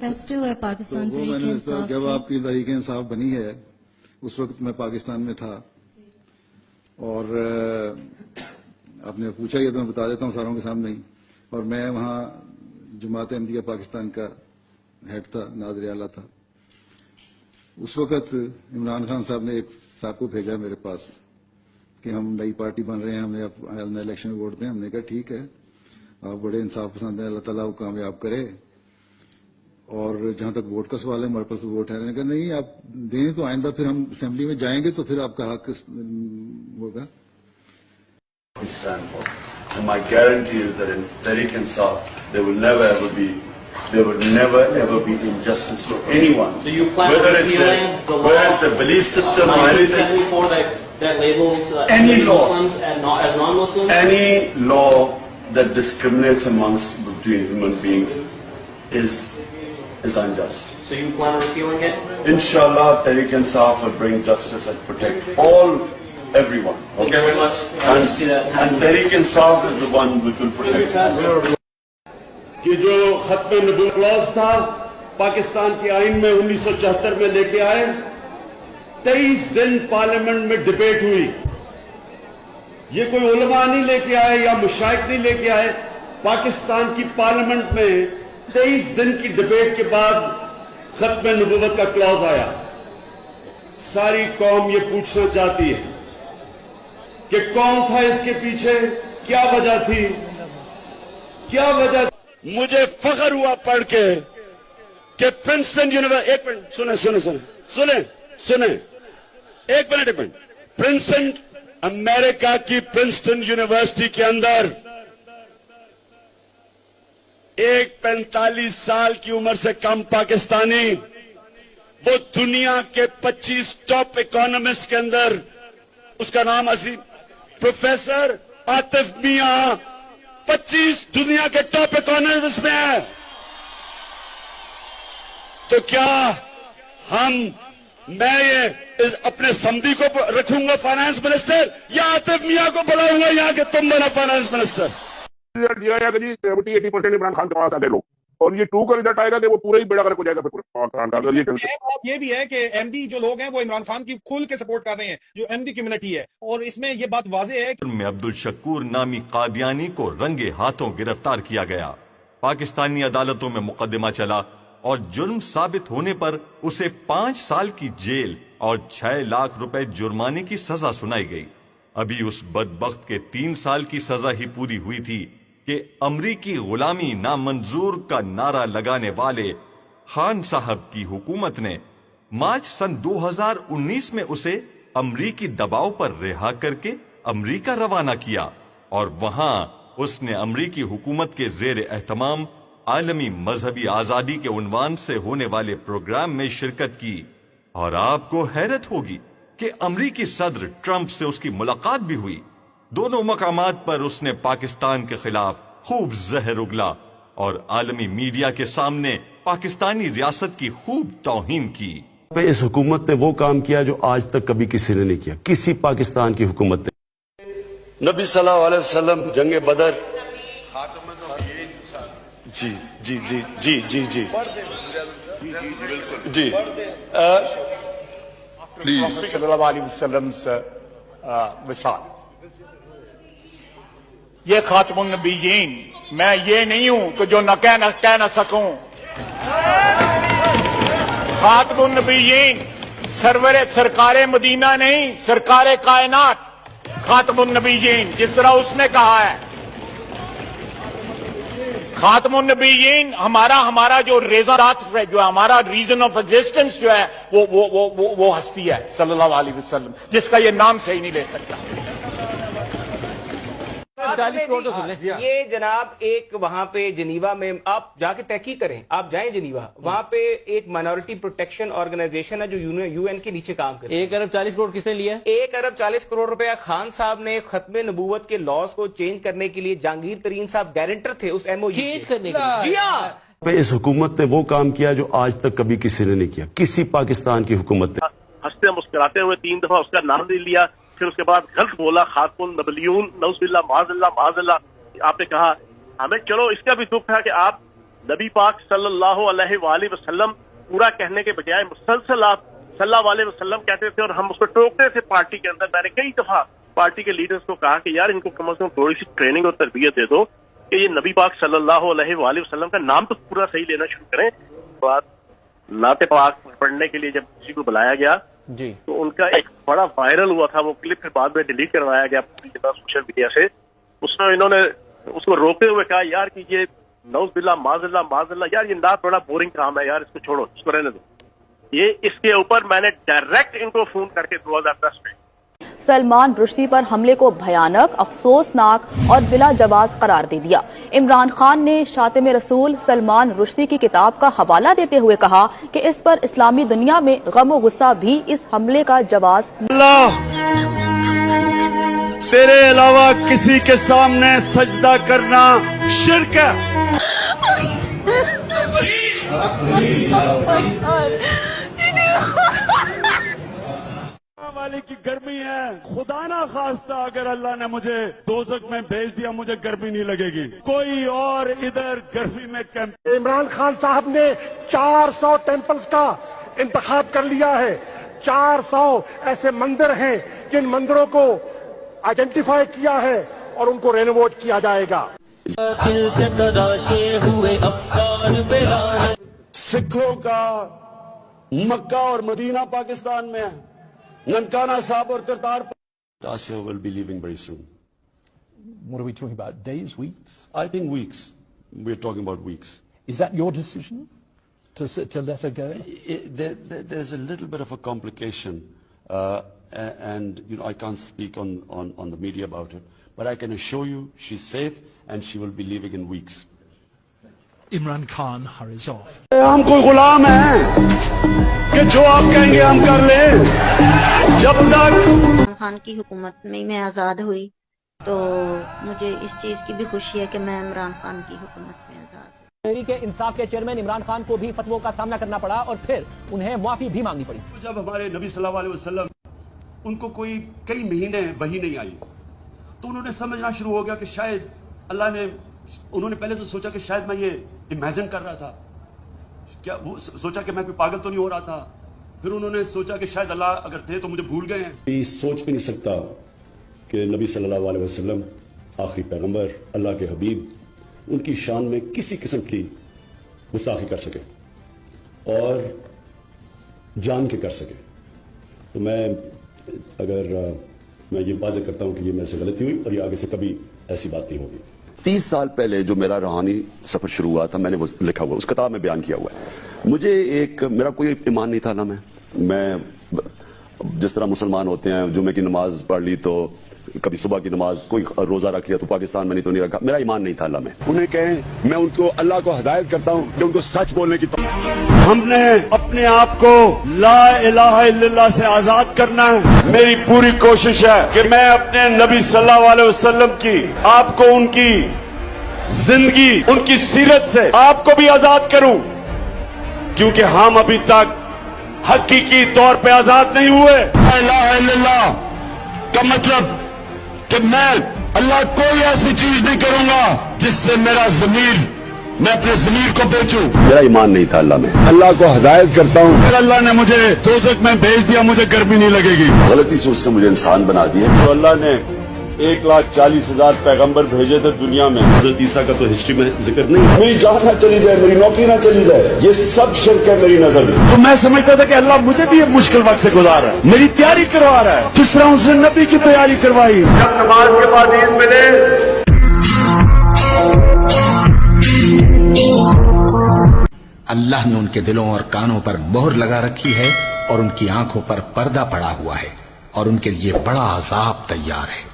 Festive है पाकिस्तान तो वो तहरीक मैंने इंसाफ जब की। आपकी तहरीक इंसाफ बनी है उस वक्त मैं पाकिस्तान में था और आपने पूछा ही है तो मैं बता देता हूँ सारों के सामने ही। और मैं वहाँ जमात अहमदिया पाकिस्तान का हेड था, नाज़िर आला था। उस वक्त इमरान खान साहब ने एक साहब को भेजा मेरे पास कि हम नई पार्टी बन रहे हैं, हमें इलेक्शन में वोट दें। हमने कहा ठीक है, आप बड़े इंसाफ पसंद हैं, अल्लाह ताला को कामयाब करे। और जहां तक वोट का सवाल है, हमारे पास वोट है। मैंने कहा नहीं, आप दें तो आइंदा फिर हम असेंबली में जाएंगे तो फिर आपका हक होगा। We stand for. And my guarantee is that in Tehreek Insaf, there will never ever be injustice to anyone. So you plan on repealing the law, whether it's the belief system or anything. 1974 that labels Any law, Muslims and not as non-Muslims? any law that discriminates between human beings is unjust. So you plan on repealing it? Inshallah, Tehreek Insaf will bring justice and protect everyone. Thank you very much. And Tehreek Insaf is the one which will protect. کہ جو ختم نبوت close تھا پاکستان کے آئین میں 1974 میں لے کے آئے، 23 دن پارلیمنٹ میں ڈیبیٹ ہوئی۔ یہ کوئی علماء نہیں لے کے آئے یا مشائخ نہیں لے کے آئے، پاکستان کی پارلیمنٹ میں 23 دن کی ڈیبیٹ کے بعد ختم نبوت کا کلوز آیا۔ ساری قوم یہ پوچھنا چاہتی ہے کہ کون تھا اس کے پیچھے، کیا وجہ تھی، کیا وجہ؟ مجھے فخر ہوا پڑھ کے کہ پرنسٹن یونیورسٹی، ایک منٹ سنیں، ایک منٹ پرنسٹن، امریکہ کی پرنسٹن یونیورسٹی کے اندر ایک 45 سال کی عمر سے کم پاکستانی، وہ دنیا کے 25 ٹاپ اکانومسٹ کے اندر، اس کا نام عظیم پروفیسر عاطف میاں 25 دنیا کے ٹاپ اکانومسٹ میں ہے۔ تو کیا میں یہ اپنے سمدی کو رکھوں گا فائنانس منسٹر یا عاطف میاں کو بلاؤں گا یہاں کہ تم بنا فائنانس منسٹر؟ دیا جائے گا جی 70-80% عمران خان کے پاس آتے لوگ، اور یہ 2 کا رزلٹ آئے گا کہ وہ پورا ہی بیڑا غرق ہو جائے گا۔ بات یہ بھی ہے کہ احمدی جو لوگ ہیں وہ عمران خان کی کھل کے سپورٹ کر رہے ہیں، جو احمدی کمیونٹی ہے، اور اس میں یہ بات واضح ہے میں عبدالشکور نامی قادیانی کو رنگے ہاتھوں گرفتار کیا گیا۔ پاکستانی عدالتوں میں مقدمہ چلا اور جرم ثابت ہونے پر اسے 5 سال کی جیل اور 6 لاکھ روپے جرمانے کی سزا سنائی گئی۔ ابھی اس بدبخت کے 3 سال کی سزا ہی پوری ہوئی تھی کہ امریکی غلامی نامنظور کا نعرہ لگانے والے خان صاحب کی حکومت نے مارچ سن 2019 میں اسے امریکی دباؤ پر رہا کر کے امریکہ روانہ کیا، اور وہاں اس نے امریکی حکومت کے زیر اہتمام عالمی مذہبی آزادی کے عنوان سے ہونے والے پروگرام میں شرکت کی۔ اور آپ کو حیرت ہوگی کہ امریکی صدر ٹرمپ سے اس کی ملاقات بھی ہوئی۔ دونوں مقامات پر اس نے پاکستان کے خلاف خوب زہر اگلا اور عالمی میڈیا کے سامنے پاکستانی ریاست کی خوب توہین کی۔ اس حکومت نے وہ کام کیا جو آج تک کبھی کسی نے نہیں کیا، کسی پاکستان کی حکومت نے۔ نبی صلی اللہ علیہ وسلم جنگ بدر، جی جی جی جی جی جی جی پلیز صلی اللہ علیہ وسلم سے وصال، یہ خاتم النبیین، میں یہ نہیں ہوں کہ جو نہ کہہ نہ سکوں۔ خاتم النبیین سرکار مدینہ نہیں، سرکار کائنات خاتم النبیین، جس طرح اس نے کہا ہے۔ خاتم النبیین ہمارا جو جو ہمارا ریزن آف ایگزسٹنس جو ہے وہ ہستی ہے صلی اللہ علیہ وسلم، جس کا یہ نام صحیح نہیں لے سکتا۔ یہ جناب ایک وہاں پہ جنیوا میں آپ جا کے تحقیق کریں، آپ جائیں جنیوا، وہاں پہ ایک مائنورٹی پروٹیکشن آرگنائزیشن ہے جو یو این کے نیچے کام کرتی ہے۔ 1 ارب 40 کروڑ کس نے لیا؟ 1 ارب 40 کروڑ روپیہ خان صاحب نے ختم نبوت کے لاز کو چینج کرنے کے لیے، جہانگیر ترین صاحب گارنٹر تھے اس ایم او چینج کرنے کے لیے؟ جی ہاں، اس حکومت نے وہ کام کیا جو آج تک کبھی کسی نے نہیں کیا، کسی پاکستان کی حکومت نے۔ ہنستے مسکراتے ہوئے 3 دفعہ اس کا نام لے لیا، پھر اس کے بعد غلط بولا، خاتم النبیون، نعوذ باللہ، معاذ اللہ۔ آپ نے کہا ہمیں چلو اس کا بھی دکھ تھا کہ آپ नबी पाक सल्लल्लाहु अलैहि वसल्लम पूरा कहने के बजाय मुसलसल आप सल्लल्लाहु अलैहि वसल्लम कहते थे और हम उसको टोकते थे पार्टी के अंदर। मैंने कई दफा पार्टी के लीडर्स को कहा कि यार इनको कम से कम थोड़ी सी ट्रेनिंग और तरबियत दे दो कि ये नबी पाक सल्लल्लाहु अलैहि वसल्लम का नाम तो पूरा सही लेना शुरू करें। बात नाते पाक पढ़ने के लिए जब किसी को बुलाया गया जी, तो उनका एक बड़ा वायरल हुआ था वो क्लिप, फिर बाद में डिलीट करवाया गया पूरी जगह सोशल मीडिया से। उसमें इन्होंने उसको रोकते हुए कहा यार कि ये नौज़बिल्लाह माज़ल्लाह यार ये नात बड़ा बोरिंग काम है यार, इसको छोड़ो, इसको रहने दो। ये इसके ऊपर मैंने डायरेक्ट इनको फोन करके 2010 में सलमान रुश्दी पर हमले को भयानक, अफसोसनाक और बिला जवाज करार दे दिया। इमरान खान ने शातिम रसूल सलमान रुश्दी की किताब का हवाला देते हुए कहा कि इस पर इस्लामी दुनिया में गम और गुस्सा भी इस हमले का जवाज। अल्लाह तेरे अलावा किसी के सामने सजदा करना शिर्क है। वाले की गर्मी है, खुदा ना खास्ता अगर अल्लाह ने मुझे दोज़ख में भेज दिया मुझे गर्मी नहीं लगेगी। कोई और इधर गर्मी में कैंप। इमरान खान साहब ने 400 टेम्पल्स का इंतखाब कर लिया है। 400 ऐसे मंदिर हैं जिन मंदिरों को आइडेंटिफाई किया है और उनको रेनोवेट किया जाएगा। सिखों का मक्का और मदीना पाकिस्तान में है, ननकाना साहब और Kartarpur will be leaving very soon. What are we talking about? Days, weeks? I think weeks. We're talking about weeks. Is that your decision to let her go? There's a little bit of a complication, and you know I can't speak on the media about it, but I can assure you she's safe and she will be leaving in weeks. Imran Khan hurries off. हम कोई गुलाम हैं कि जो आप कहेंगे हम कर लें। जब तक इमरान खान की हुकूमत में मैं आज़ाद हुई तो मुझे इस चीज़ की भी खुशी है कि मैं इमरान खान की हुकूमत में आज़ाद हूँ। तहरीक इंसाफ के चेयरमैन इमरान खान को भी फतवों का सामना करना पड़ा और फिर उन्हें माफी भी मांगनी पड़ी। जब हमारे नबी सल्लल्लाहु अलैहि वसल्लम उनको कोई कई महीने वही नहीं आई तो उन्होंने समझना शुरू हो गया कि शायद अल्लाह ने, उन्होंने पहले तो सोचा कि शायद मैं ये इमेजिन कर रहा था, क्या वो सोचा कि मैं कोई पागल तो नहीं हो रहा था। फिर उन्होंने सोचा कि शायद अल्लाह अगर थे तो मुझे भूल गए हैं। सोच भी नहीं सकता कि नबी सल्लल्लाहु अलैहि वसल्लम आखिरी पैगंबर, अल्लाह के हबीब, उनकी शान में किसी किस्म की गुस्ताखी कर सके और जान के कर सके। तो मैं ये वाज़ेह करता हूं कि ये मेरे से गलती हुई और ये आगे से कभी ऐसी बात नहीं होगी। 30 साल पहले जो मेरा रूहानी सफर शुरू हुआ था मैंने वो लिखा हुआ, उस किताब में बयान किया हुआ है। मुझे मेरा कोई ईमान नहीं था ना, मैं जिस तरह मुसलमान होते हैं जुमे की नमाज पढ़ ली तो कभी सुबह की नमाज, कोई रोजा रख लिया तो पाकिस्तान में नहीं तो नहीं रखा, मेरा ईमान नहीं था अल्लाह में। उन्हें कहें मैं उनको अल्लाह को हिदायत करता हूं कि उनको सच बोलने की। हमने अपने आप को ला इलाहा इल्लल्लाह से आजाद करना है। मेरी पूरी कोशिश है कि मैं अपने नबी सल्लल्लाहु अलैहि वसल्लम की, आपको उनकी जिंदगी, उनकी सीरत से आपको भी आजाद करूं, क्योंकि हम अभी तक हकीकी तौर पे आजाद नहीं हुए। ला इलाहा इल्लल्लाह का मतलब कि मैं अल्लाह कोई ऐसी चीज नहीं करूंगा जिससे मेरा ज़मीर, मैं अपने ज़मीर को बेचूं। मेरा ईमान नहीं था अल्लाह में। अल्लाह को हिदायत करता हूं, फिर अल्लाह ने मुझे दोज़ख में भेज दिया, मुझे गर्मी नहीं लगेगी। गलती सोच ने मुझे इंसान बना दिया। तो अल्लाह ने 1,40,000 पैगंबर भेजे थे दुनिया में। हज़रत ईसा का तो हिस्ट्री में जिक्र नहीं। मेरी जान ना चली जाए, मेरी नौकरी ना चली जाए, ये सब शिर्क है मेरी नजर में। तो मैं समझता था कि अल्लाह मुझे भी मुश्किल वक्त से गुजार रहा है, मेरी तैयारी करवा रहा है, जिस तरह उसने नबी की तैयारी करवाई। जब नमाज के बाद ईद मिले, अल्लाह ने उनके दिलों और कानों पर मोहर लगा रखी है और उनकी आंखों पर पर्दा पड़ा हुआ है और उनके लिए बड़ा अजाब तैयार है।